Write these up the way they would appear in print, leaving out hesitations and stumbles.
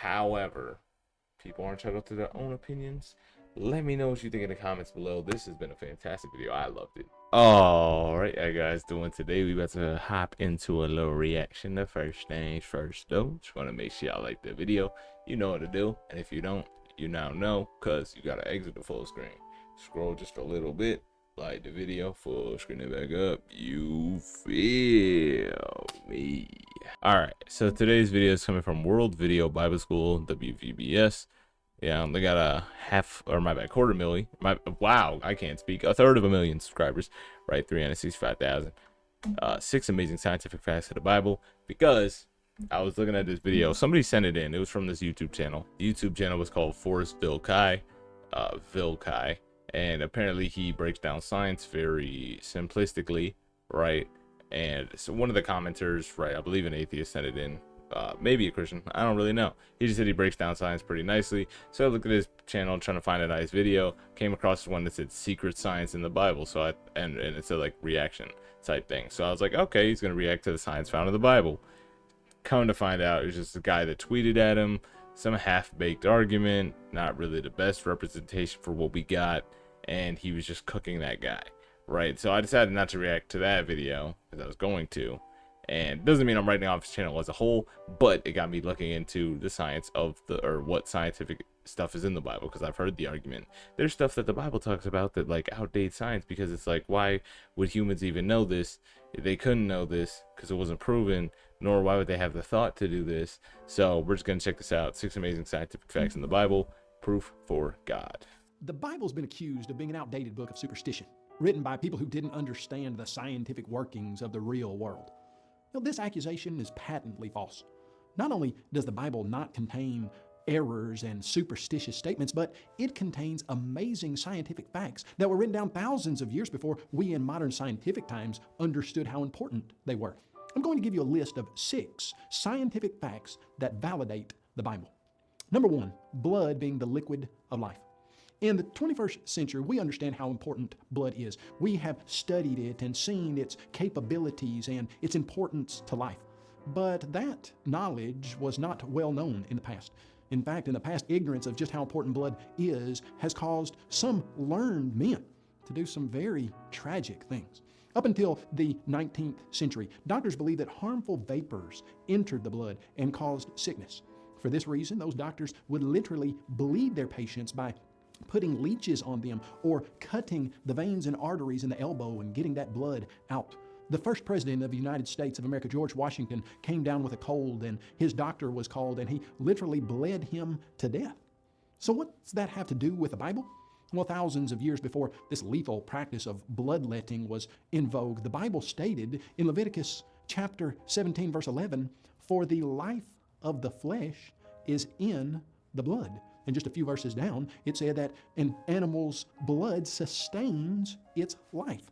However, people are entitled to their own opinions. Let me know what you think in the comments below. This has been a fantastic video. I loved it. Alright, how you guys doing today? We about to hop into a little reaction. The first things first though. Just want to make sure y'all like the video. You know what to do. And if you don't, you now know, because you got to exit the full screen. Scroll just a little bit. Like the video, full screen it back up. You feel me? Alright, so today's video is coming from World Video Bible School, WVBS. Yeah, they got a quarter million. Wow, I can't speak. A third of a million subscribers, right? 365,000. 6 amazing scientific facts of the Bible. Because I was looking at this video, somebody sent it in. It was from this YouTube channel. The YouTube channel was called Forrest Vilkai. And apparently he breaks down science very simplistically, right? And so one of the commenters, right, I believe an atheist, sent it in. Maybe a Christian, I don't really know. He just said he breaks down science pretty nicely. So I looked at his channel trying to find a nice video, came across one that said secret science in the Bible. So and it said like reaction type thing. So I was like, okay, he's gonna react to the science found in the Bible. Come to find out, it was just a guy that tweeted at him some half-baked argument, not really the best representation for what we got, and he was just cooking that guy, right? So I decided not to react to that video because I was going to. And doesn't mean I'm writing off his channel as a whole, but it got me looking into the science of what scientific stuff is in the Bible, because I've heard the argument. There's stuff that the Bible talks about that like outdates science, because it's like, why would humans even know this? They couldn't know this because it wasn't proven, nor why would they have the thought to do this? So we're just gonna check this out. 6 amazing scientific facts in the Bible, proof for God. The Bible's been accused of being an outdated book of superstition, written by people who didn't understand the scientific workings of the real world. This accusation is patently false. Not only does the Bible not contain errors and superstitious statements, but it contains amazing scientific facts that were written down thousands of years before we in modern scientific times understood how important they were. I'm going to give you a list of 6 scientific facts that validate the Bible. Number 1, blood being the liquid of life. In the 21st century, we understand how important blood is. We have studied it and seen its capabilities and its importance to life. But that knowledge was not well known in the past. In fact, in the past, ignorance of just how important blood is has caused some learned men to do some very tragic things. Up until the 19th century, doctors believed that harmful vapors entered the blood and caused sickness. For this reason, those doctors would literally bleed their patients by putting leeches on them or cutting the veins and arteries in the elbow and getting that blood out. The first president of the United States of America, George Washington, came down with a cold, and his doctor was called, and he literally bled him to death. So what's that have to do with the Bible? Well, thousands of years before this lethal practice of bloodletting was in vogue, the Bible stated in Leviticus chapter 17, verse 11, "For the life of the flesh is in the blood." And just a few verses down, it said that an animal's blood sustains its life.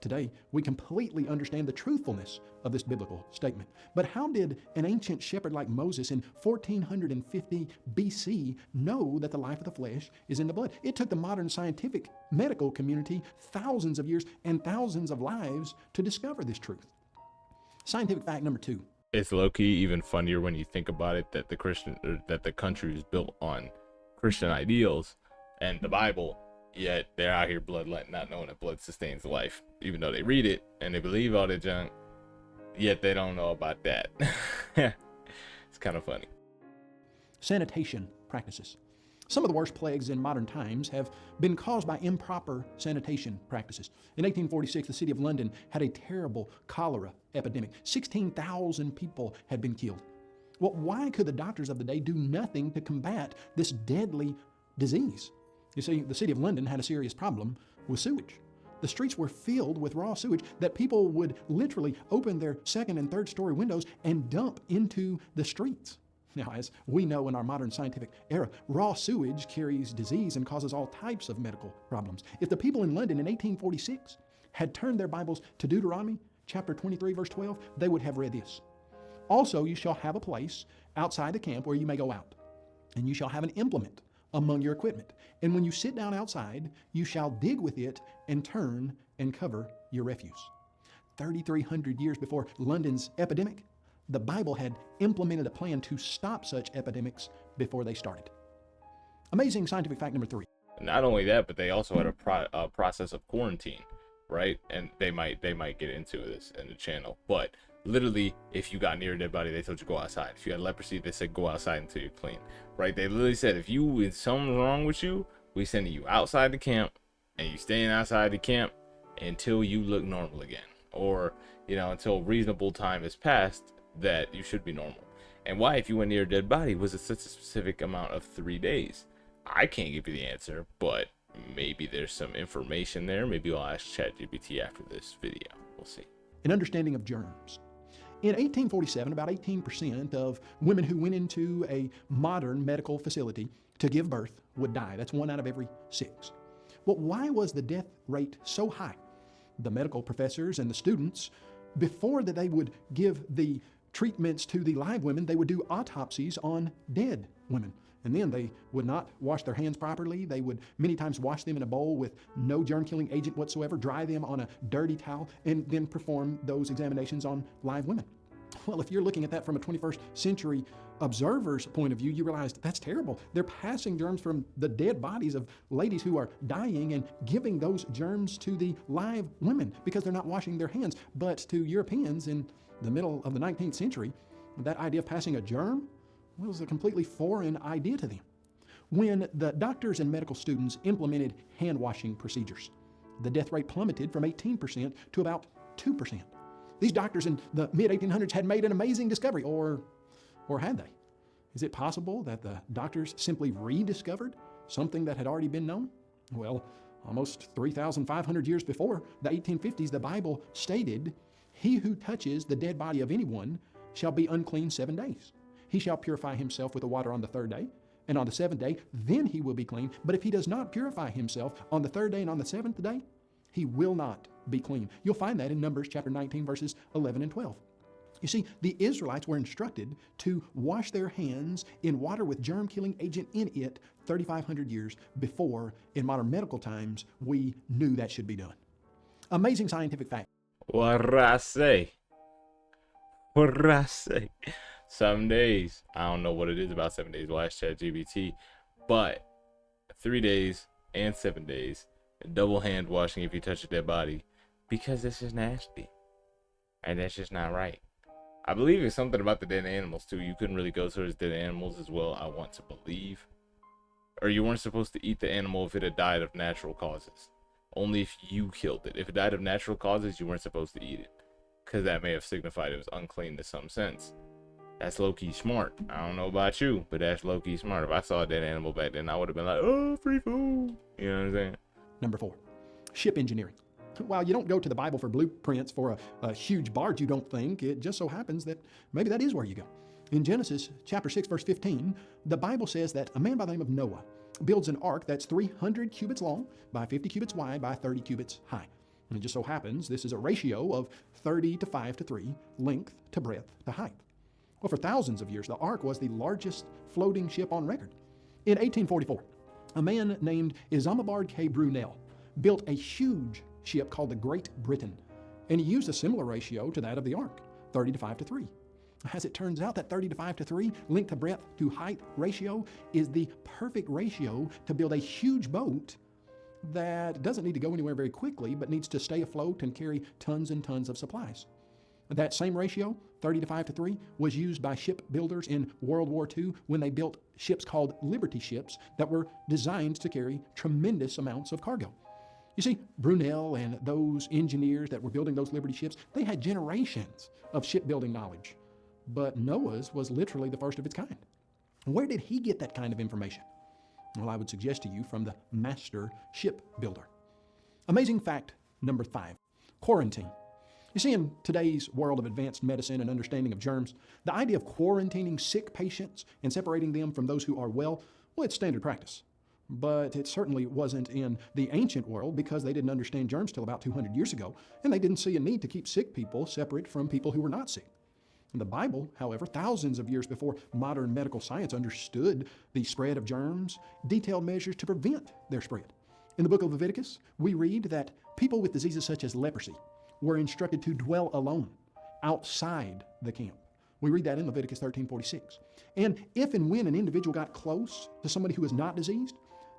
Today, we completely understand the truthfulness of this biblical statement. But how did an ancient shepherd like Moses in 1450 BC know that the life of the flesh is in the blood? It took the modern scientific medical community thousands of years and thousands of lives to discover this truth. Scientific fact number 2. It's low-key even funnier when you think about it that the country is built on Christian ideals and the Bible, yet they're out here bloodletting, not knowing that blood sustains life, even though they read it and they believe all that junk, yet they don't know about that. It's kind of funny. Sanitation practices. Some of the worst plagues in modern times have been caused by improper sanitation practices. In 1846, the city of London had a terrible cholera epidemic. 16,000 people had been killed. Well, why could the doctors of the day do nothing to combat this deadly disease? You see, the city of London had a serious problem with sewage. The streets were filled with raw sewage that people would literally open their 2nd and 3rd story windows and dump into the streets. Now, as we know in our modern scientific era, raw sewage carries disease and causes all types of medical problems. If the people in London in 1846 had turned their Bibles to Deuteronomy chapter 23, verse 12, they would have read this. "Also, you shall have a place outside the camp where you may go out, and you shall have an implement among your equipment. And when you sit down outside, you shall dig with it and turn and cover your refuse." 3,300 years before London's epidemic, the Bible had implemented a plan to stop such epidemics before they started. Amazing scientific fact number 3. Not only that, but they also had a process of quarantine, right? And they might get into this in the channel, but literally, if you got near a dead body, they told you go outside. If you had leprosy, they said go outside until you're clean, right? They literally said if something's wrong with you, we sending you outside the camp, and you staying outside the camp until you look normal again, or until reasonable time has passed that you should be normal. And why, if you went near a dead body, was it such a specific amount of 3 days? I can't give you the answer, but maybe there's some information there. Maybe I'll ask ChatGPT after this video. We'll see. An understanding of germs. In 1847, about 18% of women who went into a modern medical facility to give birth would die. That's 1 out of every 6. Well, why was the death rate so high? The medical professors and the students, before that they would give the treatments to the live women, they would do autopsies on dead women. And then they would not wash their hands properly. They would many times wash them in a bowl with no germ-killing agent whatsoever, dry them on a dirty towel, and then perform those examinations on live women. Well, if you're looking at that from a 21st century observer's point of view, you realize that's terrible. They're passing germs from the dead bodies of ladies who are dying and giving those germs to the live women because they're not washing their hands. But to Europeans in the middle of the 19th century, that idea of passing a germ was a completely foreign idea to them. When the doctors and medical students implemented hand-washing procedures, the death rate plummeted from 18% to about 2%. These doctors in the mid-1800s had made an amazing discovery, or had they? Is it possible that the doctors simply rediscovered something that had already been known? Well, almost 3,500 years before the 1850s, the Bible stated, "He who touches the dead body of anyone shall be unclean 7 days. He shall purify himself with the water on the 3rd day, and on the 7th day, then he will be clean. But if he does not purify himself on the 3rd day and on the 7th day, he will not be clean." You'll find that in Numbers chapter 19, verses 11 and 12. You see, the Israelites were instructed to wash their hands in water with germ-killing agent in it 3,500 years before, in modern medical times, we knew that should be done. Amazing scientific fact. What I say? 7 days. I don't know what it is about 7 days. We'll ask ChatGPT. But 3 days and 7 days. Double hand washing if you touch a dead body. Because this is nasty. And that's just not right. I believe it's something about the dead animals too. You couldn't really go towards dead animals as well, I want to believe. Or you weren't supposed to eat the animal if it had died of natural causes. Only if you killed it. If it died of natural causes, you weren't supposed to eat it. Because that may have signified it was unclean to some sense. That's low-key smart. I don't know about you, but that's low-key smart. If I saw a dead animal back then, I would have been like, oh, free food. You know what I'm saying? Number 4, ship engineering. While you don't go to the Bible for blueprints for a huge barge, you don't think, it just so happens that maybe that is where you go. In Genesis chapter 6, verse 15, the Bible says that a man by the name of Noah builds an ark that's 300 cubits long by 50 cubits wide by 30 cubits high. And it just so happens this is a ratio of 30 to 5 to 3, length to breadth to height. Well, for thousands of years, the ark was the largest floating ship on record. In 1844, a man named Isambard K. Brunel built a huge ship called the Great Britain, and he used a similar ratio to that of the ark, 30 to 5 to 3. As it turns out, that 30 to 5 to 3 length to breadth to height ratio is the perfect ratio to build a huge boat that doesn't need to go anywhere very quickly, but needs to stay afloat and carry tons and tons of supplies. That same ratio, 30 to 5 to 3, was used by shipbuilders in World War II when they built ships called Liberty ships that were designed to carry tremendous amounts of cargo. You see, Brunel and those engineers that were building those Liberty ships, they had generations of shipbuilding knowledge. But Noah's was literally the first of its kind. Where did he get that kind of information? Well, I would suggest to you from the master shipbuilder. Amazing fact number 5, quarantine. You see, in today's world of advanced medicine and understanding of germs, the idea of quarantining sick patients and separating them from those who are well, it's standard practice. But it certainly wasn't in the ancient world because they didn't understand germs till about 200 years ago, and they didn't see a need to keep sick people separate from people who were not sick. In the Bible, however, thousands of years before modern medical science understood the spread of germs, detailed measures to prevent their spread. In the book of Leviticus, we read that people with diseases such as leprosy were instructed to dwell alone outside the camp, We read that in Leviticus 13:46. And if and when an individual got close to somebody who was not diseased,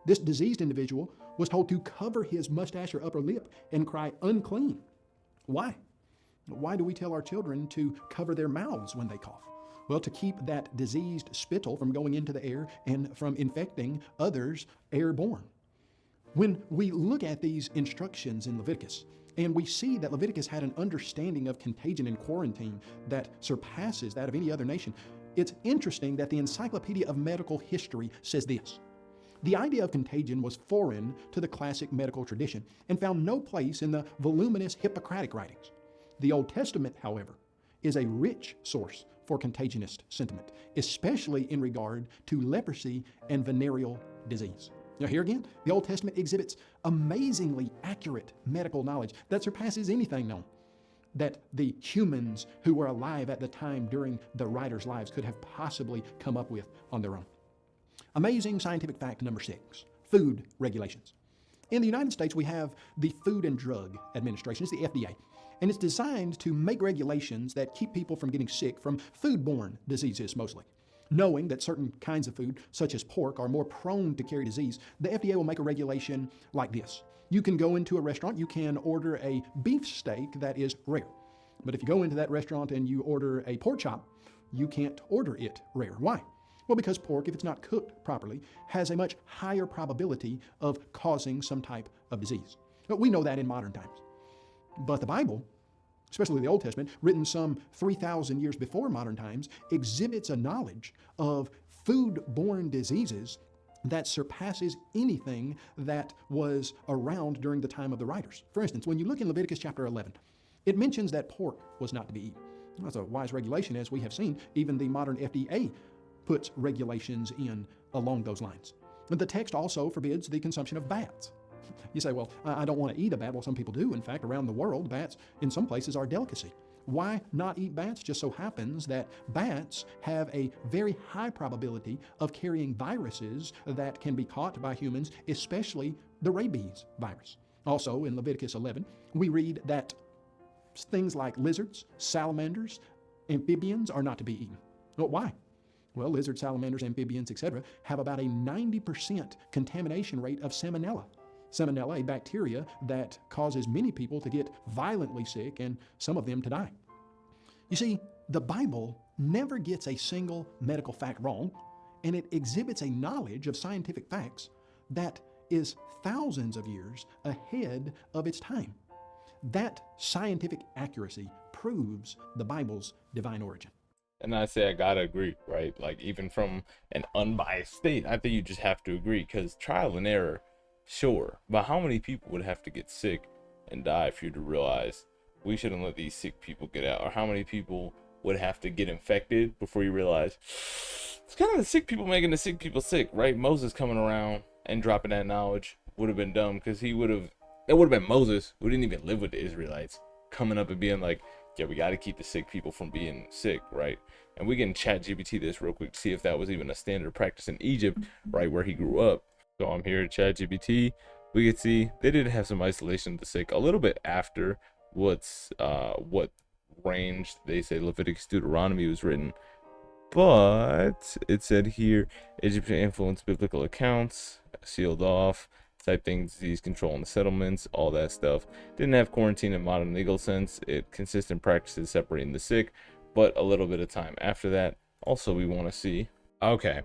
this diseased individual was told to cover his mustache or upper lip and cry, unclean. Why? Why do we tell our children to cover their mouths when they cough? Well, to keep that diseased spittle from going into the air and from infecting others airborne. When we look at these instructions in Leviticus, and we see that Leviticus had an understanding of contagion and quarantine that surpasses that of any other nation, it's interesting that the Encyclopedia of Medical History says this: the idea of contagion was foreign to the classic medical tradition and found no place in the voluminous Hippocratic writings. The Old Testament, however, is a rich source for contagionist sentiment, especially in regard to leprosy and venereal disease. Now, here again, the Old Testament exhibits amazingly accurate medical knowledge that surpasses anything known that the humans who were alive at the time during the writers' lives could have possibly come up with on their own. Amazing scientific fact number 6, food regulations. In the United States, we have the Food and Drug Administration, it's the FDA, and it's designed to make regulations that keep people from getting sick from foodborne diseases mostly. Knowing that certain kinds of food, such as pork, are more prone to carry disease, the FDA will make a regulation like this. You can go into a restaurant, you can order a beef steak that is rare. But if you go into that restaurant and you order a pork chop, you can't order it rare. Why? Well, because pork, if it's not cooked properly, has a much higher probability of causing some type of disease. But we know that in modern times. But the Bible, especially the Old Testament, written some 3,000 years before modern times, exhibits a knowledge of food-borne diseases that surpasses anything that was around during the time of the writers. For instance, when you look in Leviticus chapter 11, it mentions that pork was not to be eaten. That's a wise regulation, as we have seen. Even the modern FDA puts regulations in along those lines. But the text also forbids the consumption of bats. You say, well, I don't want to eat a bat. Well, some people do. In fact, around the world, bats in some places are a delicacy. Why not eat bats? Just so happens that bats have a very high probability of carrying viruses that can be caught by humans, especially the rabies virus. Also, in Leviticus 11, we read that things like lizards, salamanders, amphibians are not to be eaten. Well, why? Well, lizards, salamanders, amphibians, etc. have about a 90% contamination rate of salmonella. Salmonella, a bacteria that causes many people to get violently sick and some of them to die. You see, the Bible never gets a single medical fact wrong, and it exhibits a knowledge of scientific facts that is thousands of years ahead of its time. That scientific accuracy proves the Bible's divine origin. And I say I gotta agree, right? Like, even from an unbiased state, I think you just have to agree, because trial and error, sure, but how many people would have to get sick and die for you to realize we shouldn't let these sick people get out? Or how many people would have to get infected before you realize it's kind of the sick people making the sick people sick, right? Moses coming around and dropping that knowledge would have been dumb, because it would have been Moses, who didn't even live with the Israelites, coming up and being like, yeah, we got to keep the sick people from being sick, right? And we can ChatGPT this real quick to see if that was even a standard practice in Egypt, right, where he grew up. So I'm here at ChatGPT. We can see they did have some isolation of the sick a little bit after what range they say Leviticus, Deuteronomy was written. But it said here, Egyptian influence biblical accounts, sealed off, type things, disease control in the settlements, all that stuff. Didn't have quarantine in modern legal sense. It consistent practices separating the sick, but a little bit of time after that. Also, we want to see, okay,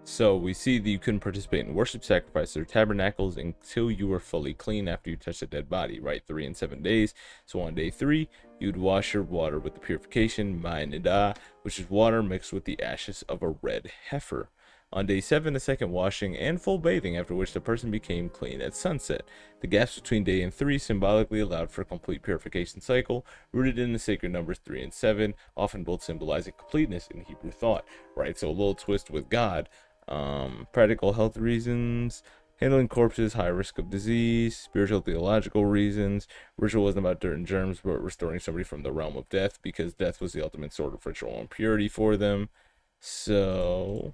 so we see that you couldn't participate in worship, sacrifices, or tabernacles until you were fully clean after you touched a dead body, right? 3 and 7 days. So on day 3, you'd wash your water with the purification, ma'anidah, which is water mixed with the ashes of a red heifer. On day 7, a second washing and full bathing, after which the person became clean at sunset. The gaps between day and 3 symbolically allowed for a complete purification cycle, rooted in the sacred numbers 3 and 7, often both symbolizing completeness in Hebrew thought, right? So a little twist with God. Practical health reasons, handling corpses, high risk of disease, spiritual theological reasons. Ritual wasn't about dirt and germs, but restoring somebody from the realm of death, because death was the ultimate sort of ritual impurity for them. So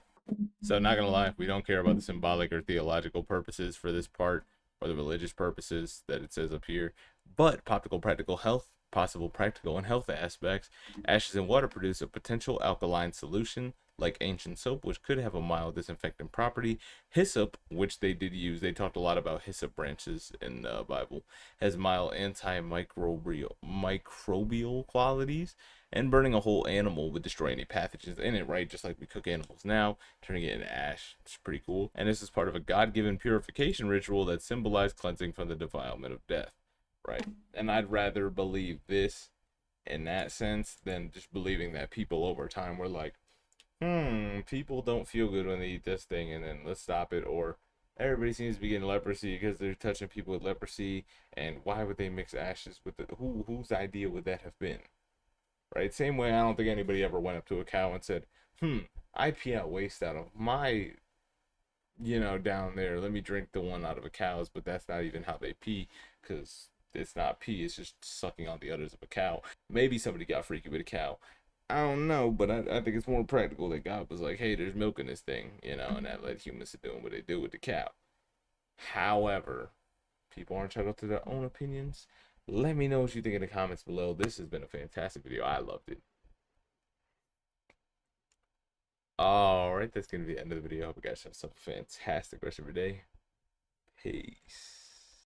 not gonna lie, we don't care about the symbolic or theological purposes for this part, or the religious purposes that it says up here. But practical health, possible practical and health aspects, ashes and water produce a potential alkaline solution like ancient soap, which could have a mild disinfectant property. Hyssop, which they did use, they talked a lot about hyssop branches in the Bible, has mild antimicrobial qualities, and burning a whole animal would destroy any pathogens in it, right? Just like we cook animals now, turning it into ash. It's pretty cool. And this is part of a God-given purification ritual that symbolized cleansing from the defilement of death, right? And I'd rather believe this in that sense than just believing that people over time were like, people don't feel good when they eat this thing, and then let's stop it. Or everybody seems to be getting leprosy because they're touching people with leprosy, and why would they mix ashes with it? Whose idea would that have been? Right? Same way, I don't think anybody ever went up to a cow and said, I pee out waste out of my, down there. Let me drink the one out of a cow's, but that's not even how they pee, because it's not pee, it's just sucking on the udders of a cow. Maybe somebody got freaky with a cow. I don't know, but I think it's more practical that God was like, hey, there's milk in this thing, and that led humans to doing what they do with the cow. However, people are entitled to their own opinions. Let me know what you think in the comments below. This has been a fantastic video. I loved it. Alright, that's going to be the end of the video. I hope you guys have some fantastic rest of your day. Peace.